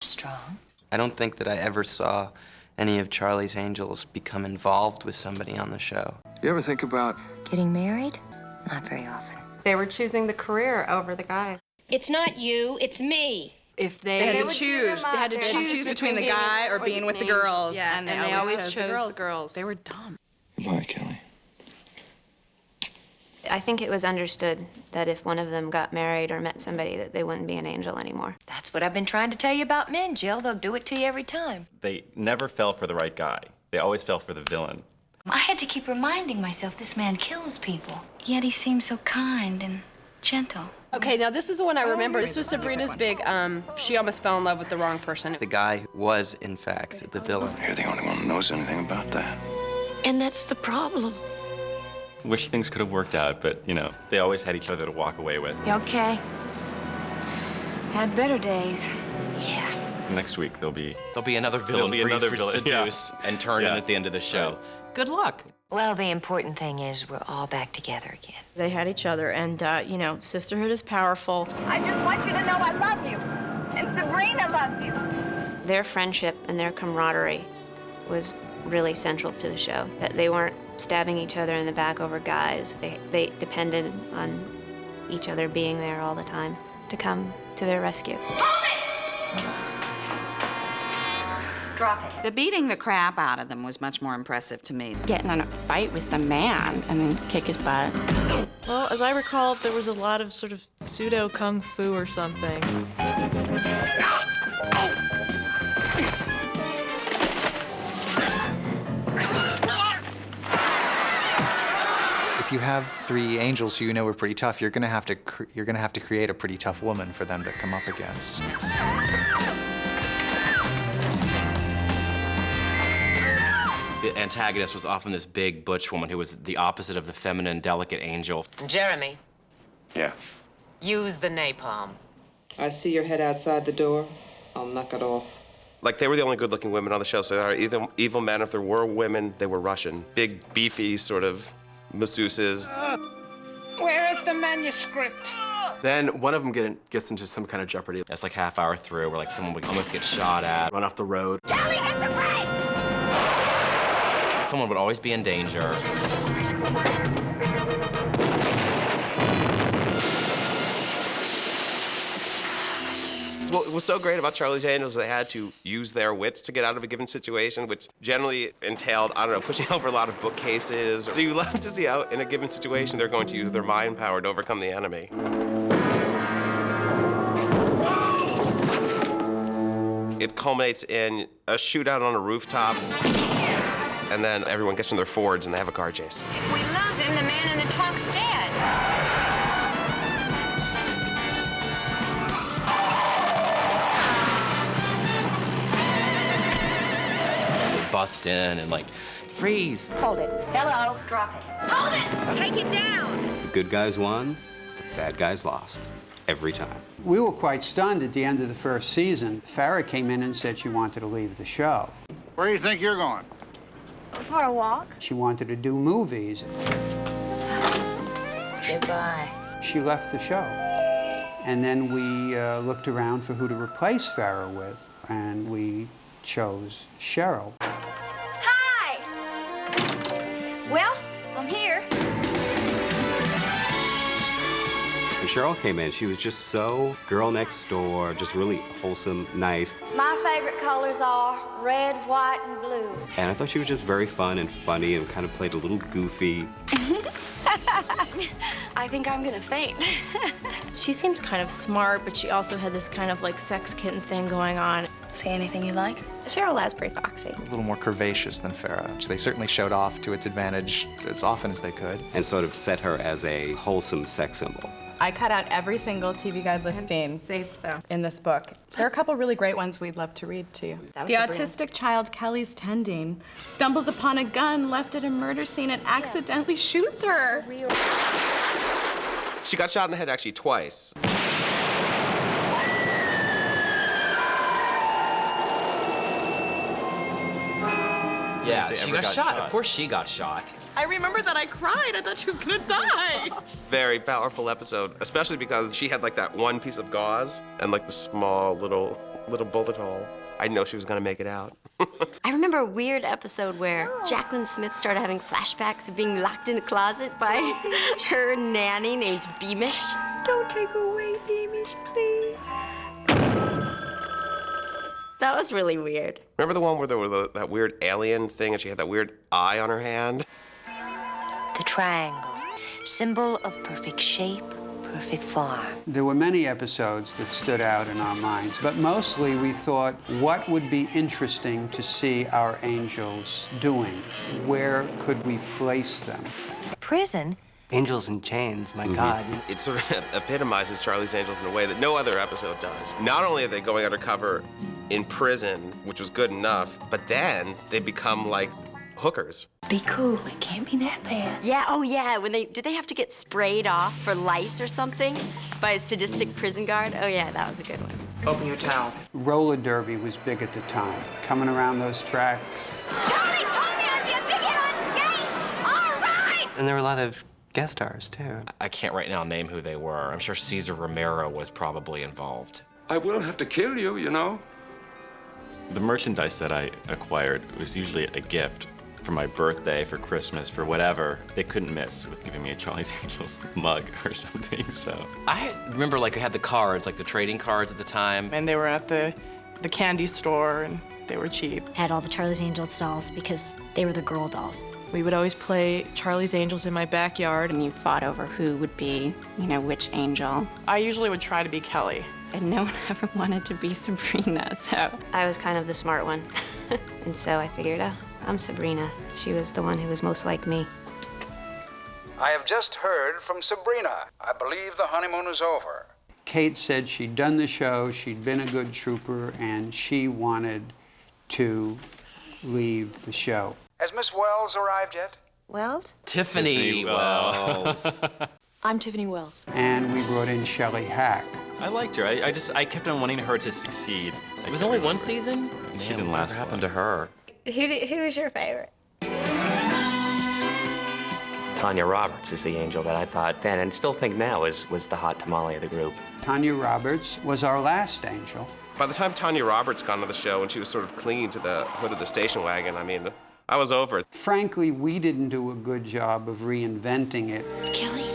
Strong. I don't think that I ever saw any of Charlie's angels become involved with somebody on the show. You ever think about Getting married? Not very often. They were choosing the career over the guy. It's not you, it's me. If they had to choose, they had to choose between the guy or being with the girls. Yeah, and they always chose the girls. They were dumb. Goodbye, Kelly. I think it was understood that if one of them got married or met somebody, that they wouldn't be an angel anymore. That's what I've been trying to tell you about men, Jill. They'll do it to you every time. They never fell for the right guy. They always fell for the villain. I had to keep reminding myself this man kills people. Yet he seems so kind and gentle. Okay, now this is the one I remember. This was Sabrina's big, she almost fell in love with the wrong person. The guy was, in fact, the villain. You're the only one who knows anything about that. And that's the problem. Wish things could have worked out, but, you know, they always had each other to walk away with. You okay? Had better days. Yeah. Next week, there'll be another villain for you to villain, seduce and turn in at the end of the show. Good luck. Well, the important thing is we're all back together again. They had each other, and, you know, sisterhood is powerful. I just want you to know I love you. And Sabrina loves you. Their friendship and their camaraderie was really central to the show. That they weren't stabbing each other in the back over guys. They depended on each other being there all the time to come to their rescue. Drop it. The beating the crap out of them was much more impressive to me. Getting in a fight with some man and then kick his butt. Well, as I recall, there was a lot of sort of pseudo kung fu or something. If you have three angels who you know are pretty tough, you're gonna have to create a pretty tough woman for them to come up against. The antagonist was often this big butch woman who was the opposite of the feminine, delicate angel. Jeremy, Yeah. use the napalm. I see your head outside the door. I'll knock it off. Like, they were the only good-looking women on the show, so they are evil men. If there were women, they were Russian. Big, beefy, sort of masseuses. Where is the manuscript? Then one of them gets into some kind of jeopardy. That's like half hour through, where like someone would almost get shot at, run off the road. Kelly, hit the brake! Someone would always be in danger. What was so great about Charlie's Angels, they had to use their wits to get out of a given situation, which generally entailed, I don't know, pushing over a lot of bookcases. So you love to see how, in a given situation, they're going to use their mind power to overcome the enemy. It culminates in a shootout on a rooftop, and then everyone gets in their Fords and they have a car chase. If we lose him, the man in the trunk's dead. Bust in and like, freeze. Hold it. Hello. Drop it. Hold it! Take it down! The good guys won, the bad guys lost. Every time. We were quite stunned at the end of the first season. Farrah came in and said she wanted to leave the show. Where do you think you're going? For a walk. She wanted to do movies. Goodbye. She left the show. And then we looked around for who to replace Farrah with, and we chose Cheryl. Hi! Well, I'm here. When Cheryl came in, she was just so girl next door, just really wholesome, nice. My favorite colors are red, white, and blue. And I thought she was just very fun and funny and kind of played a little goofy. I think I'm gonna faint. She seemed kind of smart, but she also had this kind of like sex kitten thing going on. Say anything you like. Cheryl Lasbury Foxy. A little more curvaceous than Farrah, which they certainly showed off to its advantage as often as they could. And sort of set her as a wholesome sex symbol. I cut out every single TV Guide listing in this book. There are a couple really great ones we'd love to read to you. The autistic child Kelly's tending stumbles upon a gun left at a murder scene and accidentally shoots her. She got shot in the head actually twice. Yeah, she got shot. Of course she got shot. I remember that I cried. I thought she was gonna die. Very powerful episode, especially because she had like that one piece of gauze and like the small little little bullet hole. I didn't know she was gonna make it out. I remember a weird episode where Jacqueline Smith started having flashbacks of being locked in a closet by her nanny named Beamish. Don't take away Beamish, please. That was really weird. Remember the one where there was that weird alien thing and she had that weird eye on her hand? The triangle, symbol of perfect shape, perfect form. There were many episodes that stood out in our minds, but mostly we thought, what would be interesting to see our angels doing? Where could we place them? Prison? Angels in chains, my God. It sort of epitomizes Charlie's Angels in a way that no other episode does. Not only are they going undercover in prison, which was good enough, but then they become like hookers. Be cool, it can't be that bad. Yeah, oh yeah, did they have to get sprayed off for lice or something by a sadistic prison guard? Oh yeah, that was a good one. Open your towel. Roller derby was big at the time. Coming around those tracks. Charlie told me I'd be a big hit on skates! All right! And there were a lot of guest stars, too. I can't right now name who they were. I'm sure Cesar Romero was probably involved. I will have to kill you, you know. The merchandise that I acquired was usually a gift for my birthday, for Christmas, for whatever. They couldn't miss with giving me a Charlie's Angels mug or something, so. I remember like I had the cards, like the trading cards at the time. And they were at the candy store, and they were cheap. Had all the Charlie's Angels dolls because they were the girl dolls. We would always play Charlie's Angels in my backyard. And you fought over who would be, you know, which angel. I usually would try to be Kelly. And no one ever wanted to be Sabrina, so. I was kind of the smart one. And so I figured, oh, I'm Sabrina. She was the one who was most like me. I have just heard from Sabrina. I believe the honeymoon is over. Kate said she'd done the show, she'd been a good trooper, and she wanted to leave the show. Has Miss Wells arrived yet? Wells? Tiffany Wells. I'm Tiffany Wells. And we brought in Shelley Hack. I liked her. I kept on wanting her to succeed. It was only one season? She didn't last. What happened to her? Who was your favorite? Tanya Roberts is the angel that I thought then and still think now was the hot tamale of the group. Tanya Roberts was our last angel. By the time Tanya Roberts got on the show and she was sort of clinging to the hood of the station wagon, I mean, I was over it. Frankly, we didn't do a good job of reinventing it. Kelly?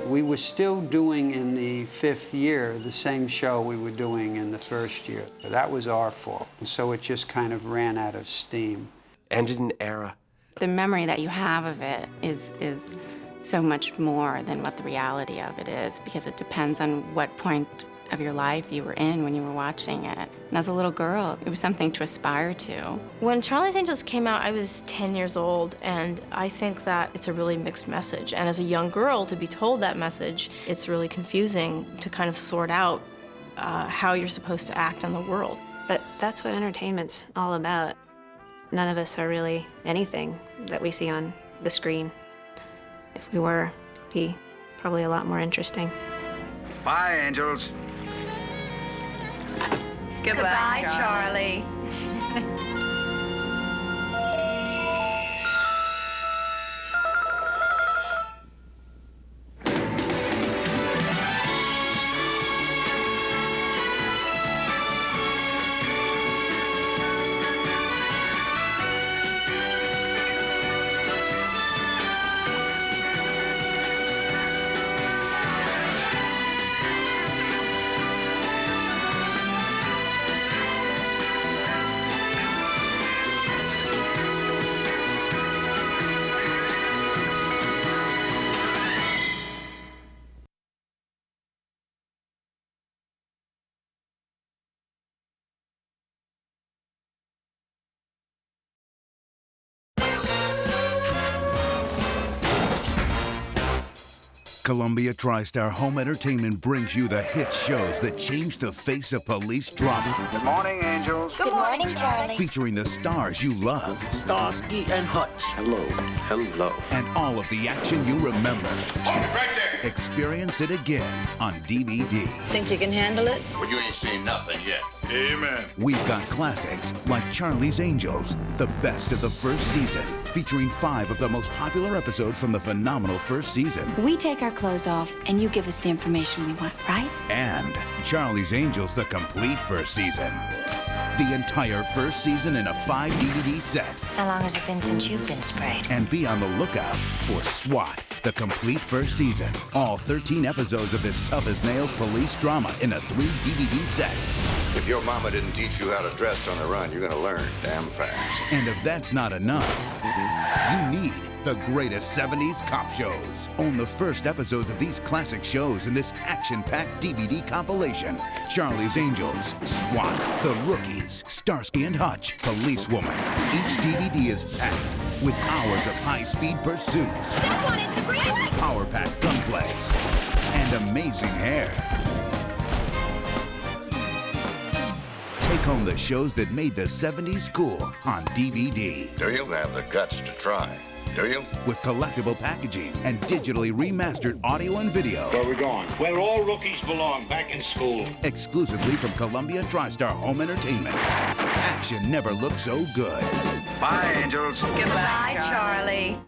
We were still doing in the 5th year the same show we were doing in the 1st year. That was our fault. And so it just kind of ran out of steam. Ended an era. The memory that you have of it is so much more than what the reality of it is, because it depends on what point of your life you were in when you were watching it. And as a little girl, it was something to aspire to. When Charlie's Angels came out, I was 10 years old, and I think that it's a really mixed message. And as a young girl, to be told that message, it's really confusing to kind of sort out how you're supposed to act in the world. But that's what entertainment's all about. None of us are really anything that we see on the screen. If we were, it'd be probably a lot more interesting. Bye, angels. Goodbye, Charlie. Columbia TriStar Home Entertainment brings you the hit shows that change the face of police drama. Good morning, angels. Good morning, Charlie. Featuring the stars you love. Starsky and Hutch. Hello. Hello. And all of the action you remember. Hold it right there. Experience it again on DVD. Think you can handle it? Well, you ain't seen nothing yet. Amen. We've got classics like Charlie's Angels, the best of the first season, featuring 5 of the most popular episodes from the phenomenal first season. We take our clothes off, and you give us the information we want, right? And Charlie's Angels, the complete first season. The entire first season in a 5 DVD set. How long has it been since you've been sprayed? And be on the lookout for SWAT, the complete first season. All 13 episodes of this tough-as-nails police drama in a 3 DVD set. If your mama didn't teach you how to dress on the run, you're gonna learn damn fast. And if that's not enough, you need the greatest 70s cop shows. Own the first episodes of these classic shows in this action-packed DVD compilation. Charlie's Angels, SWAT, The Rookies, Starsky and Hutch, Policewoman. Each DVD is packed with hours of high-speed pursuits, power-packed gunplay, and amazing hair. Take home the shows that made the 70s cool on DVD. Do you have the guts to try? Do you? With collectible packaging and digitally remastered audio and video. Where are we going? Where all rookies belong, back in school. Exclusively from Columbia TriStar Home Entertainment. Action never looked so good. Bye, Angels. Goodbye, Charlie.